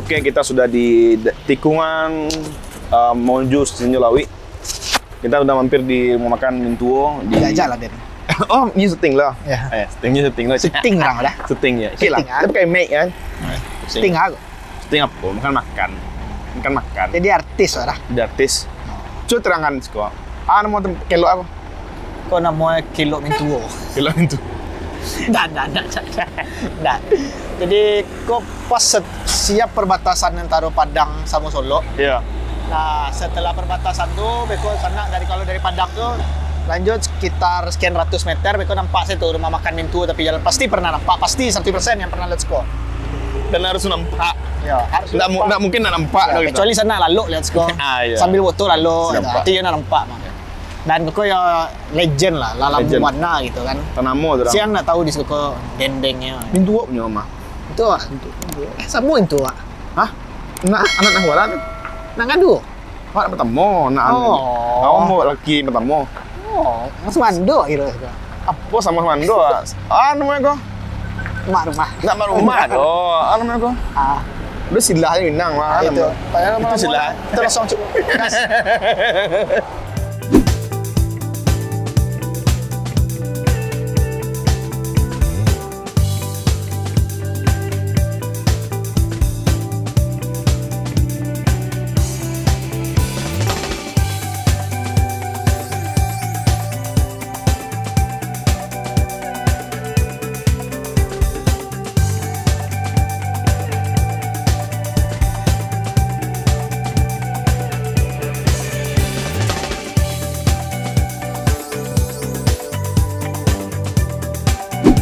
Oke, kita sudah di tikungan menuju Sinjolawi. Kita udah mampir di mau makan Mintuo di. Jajak lah Den. Oh, ini syuting lah. Ya. Syuting lah. Syuting orang lah. Syuting ya. Oke lah. Syuting, Tapi kayak make kan. Syuting aku. Syuting apa? Makan. Jadi artis lah. Jadi artis. Coba terangkan sekolah. Mau kelo apa? Kau namanya kilo Mintuo. Kelo itu. Nggak. Jadi kau pas siap perbatasan antara Padang sama Solo. Iya. Nah, setelah perbatasan tuh, beko sana kalau dari Padang tuh lanjut sekitar sekian ratus meter, beko nampak situ rumah makan Mintuo tapi jalan pasti pernah nampak, pasti 100% yang pernah let's go. Dan harus nampak. Ya, harus Nggak mungkin nggak nampak. ya, kecuali sana lalu let's go. Iya. Sambil foto lalu, Nampak. itu ya nampak. Dan kau ya legend lah, lalam Legend. warna gitu kan. Tanamo tu. Siang nak tahu di suku dendengnya. Mintuo punya mama. Itu ah, sama itu ah. Hah? Anak waran. Nak ngadu. Nak bertemu, nak Oh. Kamu mau laki bertemu. Oh, mas mando gitu. Apa sama Mando? Namanya kau? Mak rumah. Nak mak rumah. Namanya kau? Ah, Udah silahnya Minang mah. itu. Padahal Itu silah. Itu langsung cukup.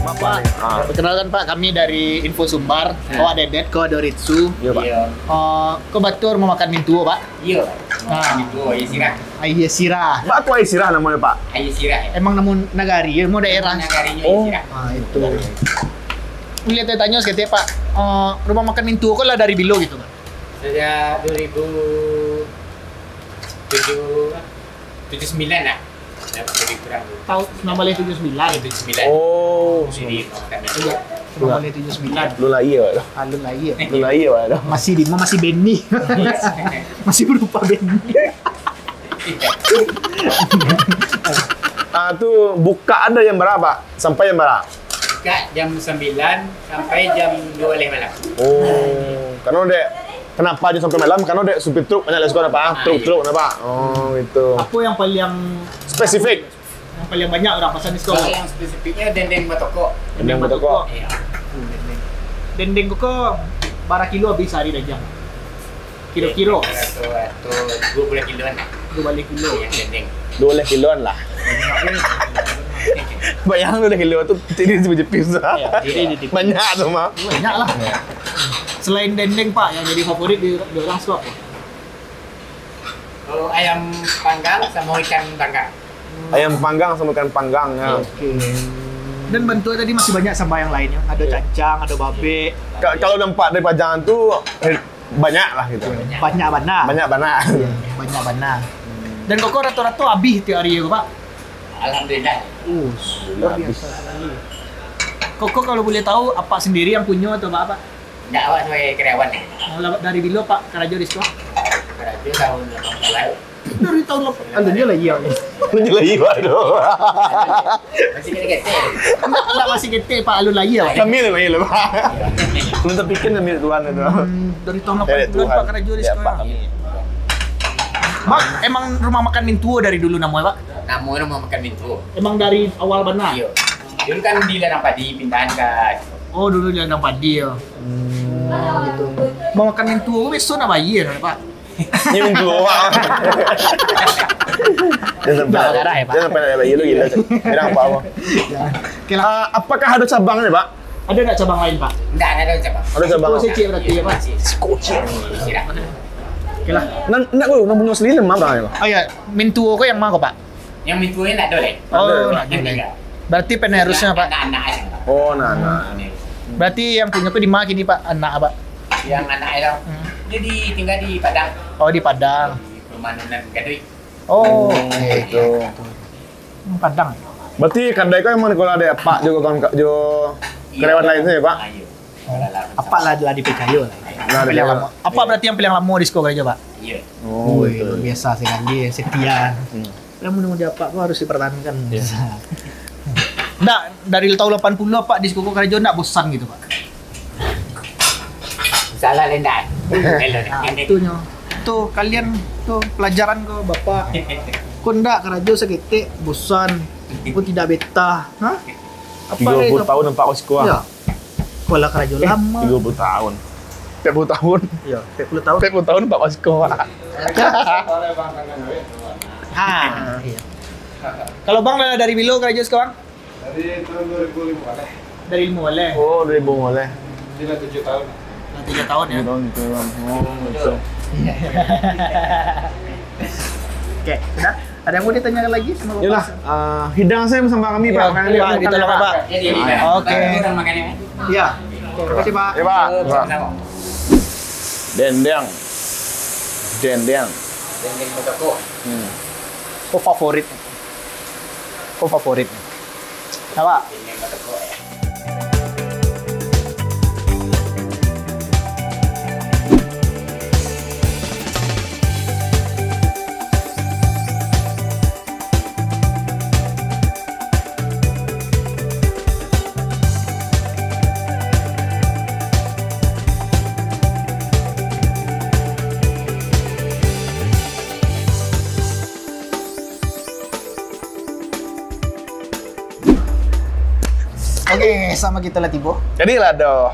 Bapak, perkenalkan Pak, kami dari Info Sumbar. Kau ada Dedet, kau ada Ritsu. Iya, Pak. Kau batur mau makan Mintuo, Pak? Iya. Ah. Itu ayah sirah. Ayah Sirah. Pak, aku Aisyah namanya, Pak. Ayah sirah. Emang namun nagari, mau daerah. Nagarinya Oh. ayah sirah. Ah, itu. Lihat tanya sekali Pak, rumah makan Mintuo kok lah dari Bilo gitu Pak? Sejak 2079 lah. Lebih kurang Tahu nama Bali 79. 79. Oh, Jadi makan itu. Iya, nama Bali 79. lu lah iya, Pak. Alun lagi ya. Lu lah iya, Pak. Masih di masih Benny. Masih berupa Benny. Tuh buka ada yang berapa? Sampai yang berapa? Buka jam 9 sampai jam 2 malam. Oh, karena dek kenapa aja sampai malam? Karena dek supir truk banyak let's go apa? Truk kenapa? Oh, gitu. Apa yang paling Spesifik. banyak orang pesan di Kalau sekolah? yang spesifiknya dendeng batoko. Dendeng batoko. Iya. Dendeng kok berapa kilo habis hari dajang? Kilo-kilo. Atau 20 kiloan lah. 2 kilo. Yang dendeng. 2 kiloan lah. Bayang 2 kilo tuh jadi sebiji Ya, pizza. jadi di Banyak tuh, mah. banyak lah. Selain dendeng Pak, yang jadi favorit di orang suka apa? Kalau ayam panggang sama ikan panggang. Ayam panggang sama ikan panggang ya. Oke. Dan bentuknya tadi masih banyak sama yang lainnya. Ada cacang, ada babe, Kalau nampak dari pajangan tuh banyak lah gitu. banyak bana. Banyak banyak. Iya, banyak bana. Dan kok rata-rata habis tiap hari ya Pak? Alhamdulillah. Luar biasa sekali. Koko kalau boleh tahu apa sendiri yang punya atau apa? Nggak awak sebagai karyawan nih. Dari Bilo Pak Karajo Rizko. Berarti tahun 80-an. Dari tahun alunya lah iya. Lu nyelai waduh. Masih kete-kete. Enggak masih gede Pak alun lagi ya. Kami lah ini Pak. Lu terpikir kami Tuhan itu. Dari tahun Dari 80-an Tuhan. Pak Karajo Ya, Rizko. Pak, kami. Mak, emang rumah makan Mintuo dari dulu namanya Pak? Namanya mau makan Mintuo. Emang dari awal bana? Iya. Dulu kan di ladang padi pindahan ke Oh dulu di ladang padi ya. Gitu. Mau makan Mintuo besok nak bayar Pak. Ini mintu Pak. Jangan sampai Jangan darah ya, Pak. Jangan sampai ada bayi lu gila. Bilang apa apa. Oke lah. Apakah ada cabangnya Pak? Ada nggak cabang lain Pak? Enggak ada cabang. Ada cabang. Oh, secik berarti ya Pak. Kocil. Sirah. Oke lah. Nak gue punya selilin mah Bang. Oh ya, Mintuo kok yang mana kok Pak? Yang Mintuo enggak boleh. Oh, Ada, nggak Yang boleh. tiga. Berarti penerusnya Pak. Anak-anak aja. Oh, nah. Berarti yang punya kok di mana kini Pak? Anak apa? Yang anak itu jadi tinggal di Padang. Oh di Padang. Di perumahan Nunan Gadui. Oh, Gitu. Padang. Berarti kadai kau emang kalau ada Pak juga kan jo karyawan lain saja Pak. Ayo. Apa lah di PKU lah. Nah, Paling ada lama. Apa berarti yang paling lama di sekolah aja, Pak? Iya. Oh, Wih, betul. luar biasa sekali, setia. Hmm. Yang mau Pak kok harus dipertahankan. Iya. Nggak, dari tahun 80 Pak di sekolah Karajo nggak bosan gitu, Pak? Salah lendak. Nah, itunya. Tuh, kalian tuh pelajaran kok, Bapak. Kok ndak Karajo seketik bosan. Kok tidak betah. Hah? Apa 30 itu? tahun nampak kau sekolah. Ya. Sekolah Karajo lama. 30 tahun. 30 tahun. Iya, 40 tahun. 30 tahun nampak kau sekolah. Ah, iya. Kalau Bang dari Bilo Karajo sekarang? Dari tahun 2005 lah. Dari ilmu boleh. Oh, dari Bung oleh. Sudah 7 tahun. 3 tahun ya. Tahun itu. Oh, betul. Oke, udah. Ada yang mau ditanyakan lagi sama Bapak? Yalah, hidang saya bersama kami, Iya, Pak. Pak, ditolong, Pak. Jadi Oke. Kurang makannya. Iya. Terima kasih, Pak. Ya, Pak. Sama-sama. Dendeng. Dendeng. Dendeng batoko. Kok favorit? Kok favorit? Apa? Dendeng batoko ya. Oke, sama kita lah Tibo. Jadi lah doh.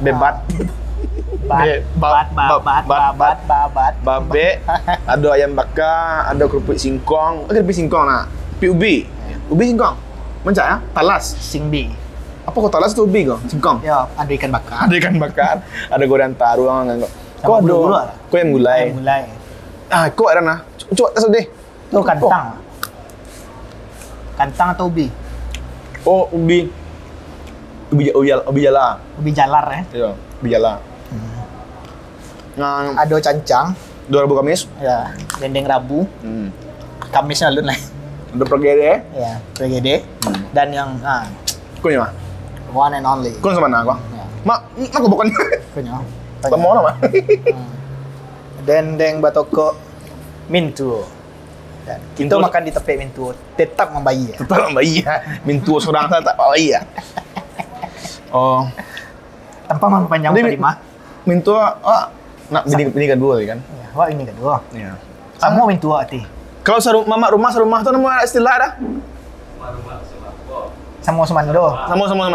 Debat. Babat. Babe, ada ayam bakar, ada kerupuk singkong, ada kerupuk singkong nak. Pi ubi. Ubi singkong. Macam ya? Talas. Singbi. Apa kau talas tu ubi kau? Singkong. Ya, ada ikan bakar. Ada ikan bakar, ada goreng taru kan. Kau Sama bulu-bulu ada. ada. Kau yang gulai. Mulai. Ah, kau ada nah. Coba tes deh. Itu kantang. Kantang atau ubi? Oh, ubi. Ubi jala. Ubi jalar ya. Iya, ubi jala. Nah, Ada cancang. 2000 Kamis. Ya, dendeng Rabu. Kamisnya lu lah. Ada pergede. Ya, PGD. Dan yang Kau ni mah. one and only. Kau sama mana kau? Ya, Mak, aku bukan. punya. Tak mau nama. Dendeng batoko mintu. Dan kita Mintu. makan di tepi mintu tetap membayi ya. Tetap bayi ya. Mintu seorang saya tak bayi ya. Oh, Tanpa mempanjang Jadi, tadi mah. mintu nak bini kedua kan? Ya, wah ini kedua. Iya. Sama mintu ati. Kalau mamak rumah tu nama istilah dah. Sama semando.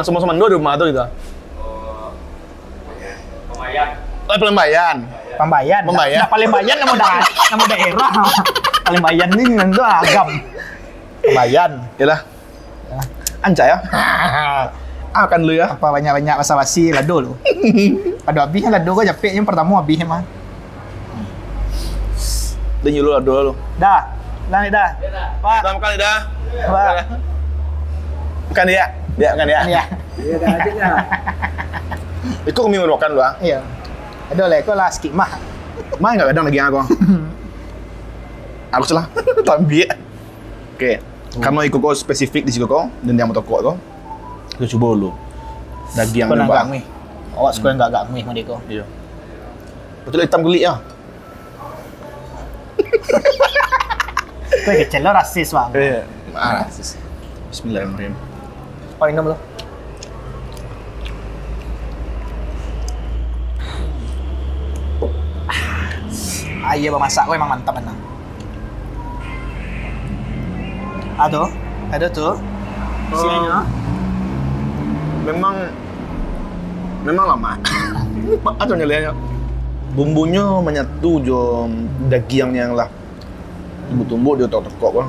Sama dua di rumah tu gitu. Pelembayan. Pembayan. Pembayan. Nah, Palembayan nama daerah. Palembayan ini nanti agam. Pembayan. Yalah. Anca ya. Akan lu ya. Apa banyak-banyak basa-basi lado lu. Ada habisnya lado kok capek yang pertama habisnya mah. Dia nyuruh lah dulu. Dah. Lah nih dah. Pak. Selamat makan dah. Pak. Makan dia. Dia makan dia. Ya. Iya, dah aja dah. Ikut kami mau makan lu ah. Iya. Ada lah kok lah skip mah. Mah enggak kadang lagi aku. Aku salah. Tambah. Oke. Karena ikut kau spesifik di situ kau dan yang mau toko kau. Kita coba dulu. Daging yang Kau nak lembab. gak mih. Awak suka enggak gak mih mandi kau. Iya. Betul hitam gelik ya. Kau kecil lo rasis bang. Iya. Bismillahirrahmanirrahim. Oh minum lo. Iya masak kau emang mantap benar. Ada tuh. Isinya. Memang lama. Atau nyelianya. Bumbunya menyatu jom daging yang lah. Tumbuh-tumbuh dia tokok kan.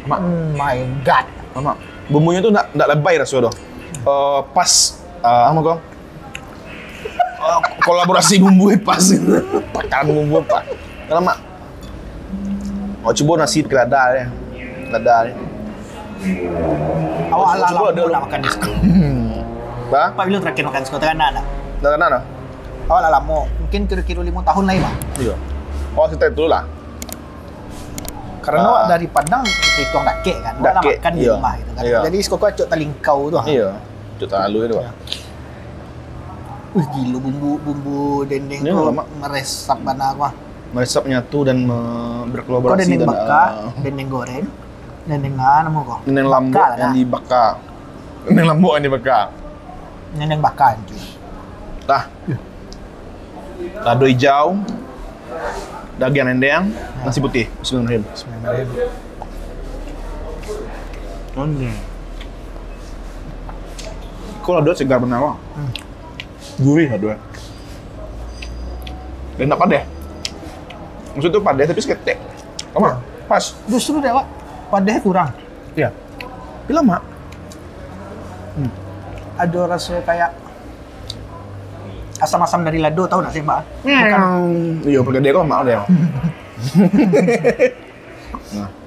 Mak, My God. mak. Bumbunya tuh enggak lebay rasanya doh. Pas apa kau? Kolaborasi bumbu pas. Takaran bumbu pas. Kalau mak. Oh coba nasi kelada ya. Kelada ya. Awak ala Coba ala dulu. nak makan disko. Bah? Pak bila terakhir makan disko tekan ada. Nah. Awak ala lama. Mungkin kira-kira 5 tahun lagi bang. Iya. Oh kita itu lah. Karena awak dari Padang itu dake kan. Awak Dake, makan di iya. rumah gitu kan. Iya. Jadi disko kau cok talingkau tu. Iya. Juta lalu itu. Iya. Wih gila bumbu dendeng Ini tuh lama. meresap bana gua. Meresap menyatu dan Kok berkolaborasi dendeng dan bakar, dendeng goreng, dendeng nemu kok. dendeng lambuk Bakar, yang dah. dibakar. Dendeng lambuk yang dibakar. Dendeng bakar cuy. Tah. Lado hijau, daging dendeng, nasi putih. Bismillahirrahmanirrahim. Bismillahirrahmanirrahim. Kok lado segar benar wah. Gurih lado. Dan tak padah. Maksud tuh padah tapi seketek. Kamu pas. Justru deh, Pak. Padahal kurang. Iya. Tapi lama. Ada rasa kayak asam-asam dari lado, tahu nggak sih, Mbak? Iya, pergede kok mau deh.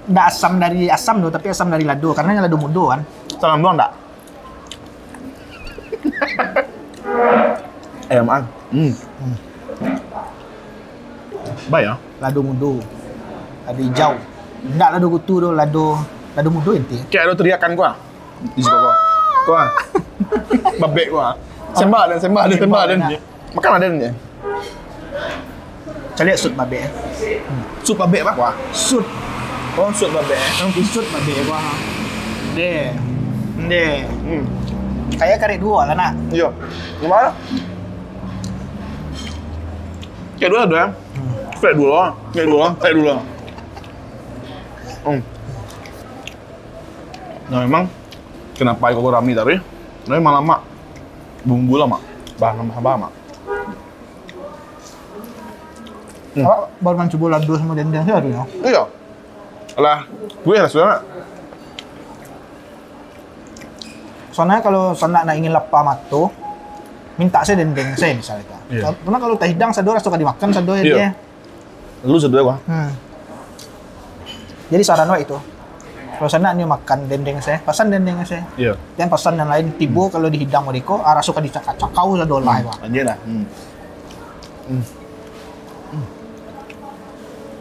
Nggak asam dari asam tuh, tapi asam dari lado karena yang lado mudo kan. Salam doang enggak? Maan. Baik ya. Lado mudo. Lado hijau. Nggak lado kutu tuh, lado mudo inti. Kayak ada teriakan gua. Di situ gua. Gua. Babek gua. Sembah dan. Makan ada nih. Saya lihat sud babe. Sup babek apa gua? Sud. Oh, sup babek. Sud babe gua. Deh. Kayak karek dua lah nak. Iya. Gimana? Kayak dulu ada ya? Kayak dulu. Nah memang kenapa kok rame tadi? Nah memang lama. Bumbu lama. Bahan lama. Awak baru mencoba lado sama dendeng sih aduh ya. Iya. Alah, gue harus banget. Soalnya kalau sana nak ingin lapar matu, minta saya dendeng saya misalnya. Iya. Karena kalau teh hidang sado suka dimakan sado ya Iya. dia. Lu sedih gua. Jadi saran wa itu. Kalau sana ni makan dendeng saya, pesan dendeng saya. Iya. Dan pesan yang lain tibo kalau dihidang mereka arah suka dicakau sado lah wa. Anjir lah.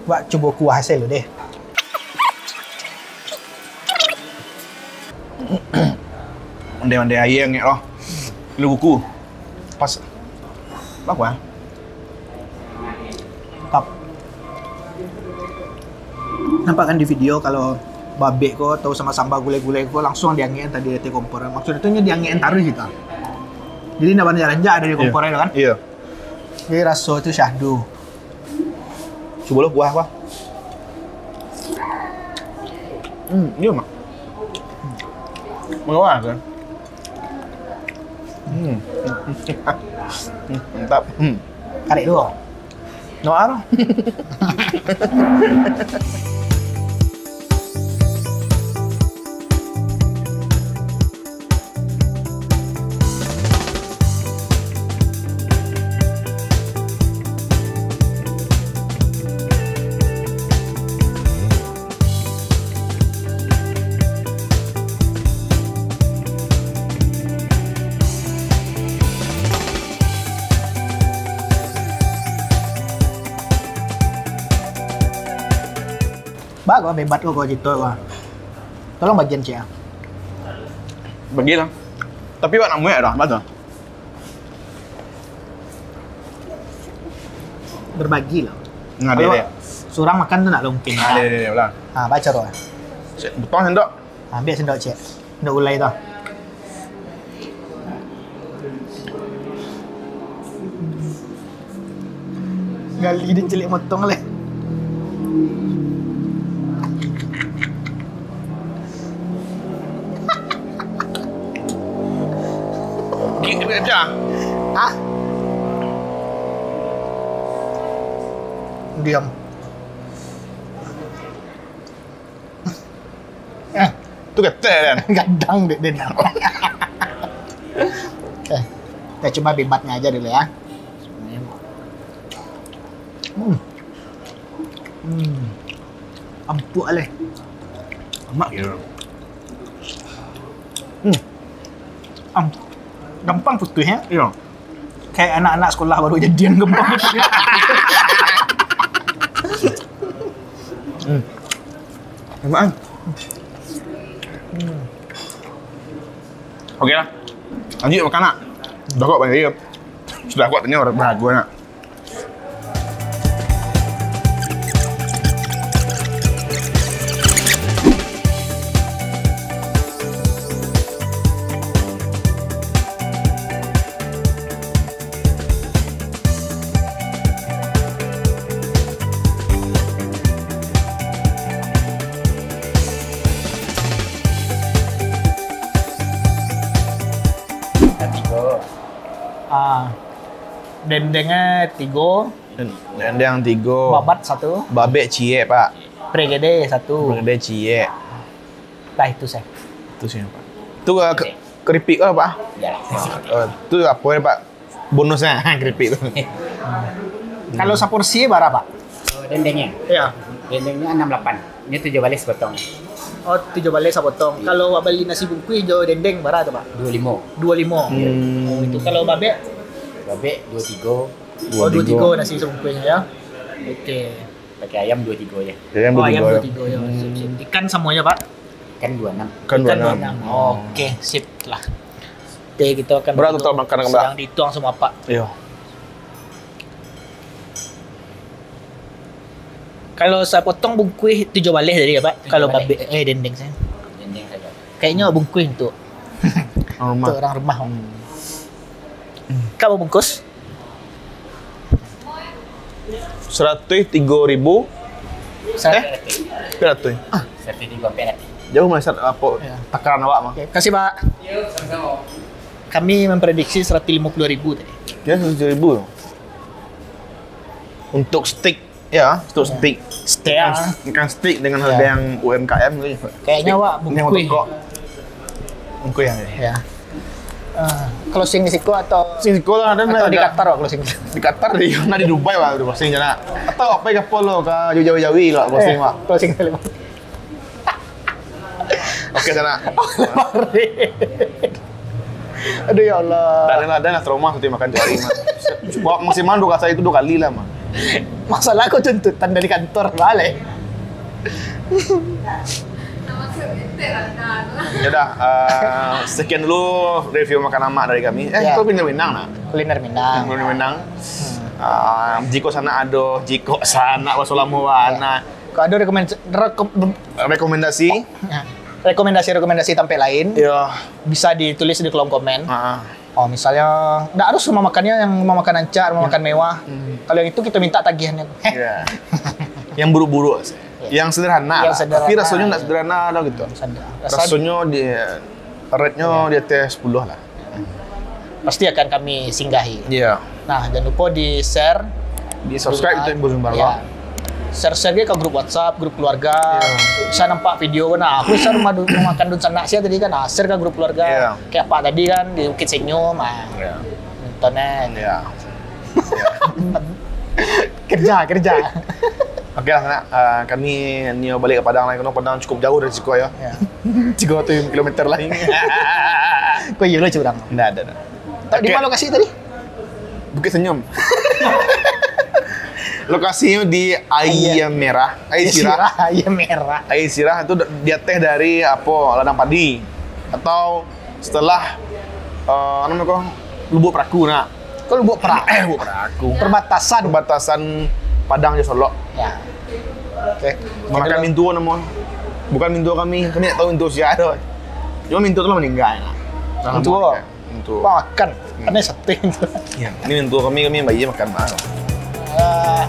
Wa coba kuah hasil lu deh. Mande ayam ngek loh. Lu buku. Pas. Bagus ah. Tap. Nampak kan di video kalau babek ko atau sama sambal gulai-gulai ko langsung diangin tadi dari kompor. Maksudnya itu diangin taruh gitu. Jadi nak jalan dari kompornya kan. Iya. Jadi rasa itu syahdu. Coba lo buah apa? Iya mak. Mengawal kan? Mantap. Karek dua. Noar. Bagus bebat ko ko dito ko. Tolong bagian siya. Bagilah. Tapi wak namu ya dah, betul. Berbagi lah. Nggak Kalau deh. surang makan tu nak longkin. Deh, ulang. Baca roh. Betul sendok. Ambil sendok cek. Sendok ulai tu. Gali dia celik motong leh. Gini aja. Hah? Diam. Tu kata kan. Gadang dek dia nak. Oke. Kita coba bebatnya aja dulu ya. Empuk leh. Mak ya. Gampang putus ya. Iya. Kayak anak-anak sekolah baru jadian gampang putus ya. Emang. Oke lah. Lanjut makan nak. Dah kok bagi. Sudah kuat ini orang bagus nak. Dendengnya 3, Dan yang 3. babat 1, Babek cie pak. pregede 1. Berde cie. Lah itu saya. Itu sih pak. Itu keripik apa pak? Ya. Itu apa ya pak? Bonusnya keripik itu. Kalau seporsi berapa, Pak? Oh, dendengnya. Iya. Dendengnya 68. Ini 7 balis potong. Oh, 3 balai sapotong. Kalau beli nasi bungkus hijau dendeng berapa tuh, Pak? 25. 25. Oh, itu kalau babek Babek 23. oh 23 nasi sebungkusnya ya. Oke. Pakai ayam 23 ya. Yang Oh, ayam berdua. 23 ya. Sip, sip. Ikan semuanya, Pak? Kan 26. Kan Ikan 26. Oke, sip lah. Oke, kita akan Berat duduk. total makanan, Mbak? Sedang dituang semua, Pak. Iya. Kalau saya potong bungkus 7 balai tadi ya, Pak? 7 Kalau balai. babek dendeng saya. Dendeng saja. Kayaknya bungkus untuk Normal. orang rumah. Kamu bungkus? 103.000. Saya. Berapa? Servis di Bapak nanti. Jauh mas apa? Ya. Takaran awak mah. Oke, kasih, Pak. Kami memprediksi 150.000 tadi. Ya 100.000. Untuk steak ya, untuk steak. Steak. Ikan steak dengan harga Ya. yang UMKM gitu. Kayaknya, Pak, Ini yang bungkus. toko. Bungkus yang ini. Ya. Closing di siku atau Sing sekolah ada atau di Qatar, Pak, closing? di Qatar di di Dubai lah udah posting jana. Atau apa ke Polo ke jauh-jauh lah posting Pak. Closing kali, Pak. Oke jana. Aduh ya Allah. Dan ada trauma nanti makan jari mah. Bawa maksimal 2 kali itu 2 kali lah mah. Masalah aku tuntutan dari kantor balik. Ya udah, sekian dulu review makanan mak dari kami. Ya. Itu Minang nah. Kuliner Minang. Minang. Jiko sana ado, jiko sana wasolamu wana. Kalau ada Rekomendasi? rekomendasi tempat lain, Ya. bisa ditulis di kolom komen. Ah, Oh, misalnya nggak harus rumah makannya yang rumah makan lancar, rumah makan mewah. Kalau yang itu kita minta tagihannya. ya. Yang buru-buru. Yang sederhana. Yang lah. sederhana. Tapi rasanya nggak sederhana lah gitu. Rasanya rate-nya di atas 10 lah. Pasti akan kami singgahi. Iya. Nah, jangan lupa di share, Di subscribe itu yang belum ya. Share ke grup WhatsApp, grup keluarga. Iya. Bisa nampak video nah aku bisa rumah makan dun sanak sih tadi kan. Nah, share ke grup keluarga. Iya. Kayak Pak tadi kan di Bukit Senyum, Iya. nontonnya. Iya. kerja. Oke lah, nak. Kami ni balik ke Padang lagi. Padang cukup jauh dari Ciko ya. Ya. 30 kilometer lagi. Kok iya lo curang? Nggak ada. Tak di mana lokasi tadi? Bukit Senyum. Lokasinya di Ayam Merah, Air Sirah. Ayam merah. Air Sirah itu dia teh dari apa? Ladang padi. Atau setelah namanya kok Lubuk Peraku nak. Kok Lubuk Peraku? Lubuk Peraku. Perbatasan. Padang je Solok. Ya. Oke. Makan mintu nama. Bukan mintu kami tak tahu mintu siapa. Cuma mintu tu lah meninggal nak. Mintu apa? Mintu. Makan. Karena sate. Ya, ini mintu kami bayi makan mana. Ah.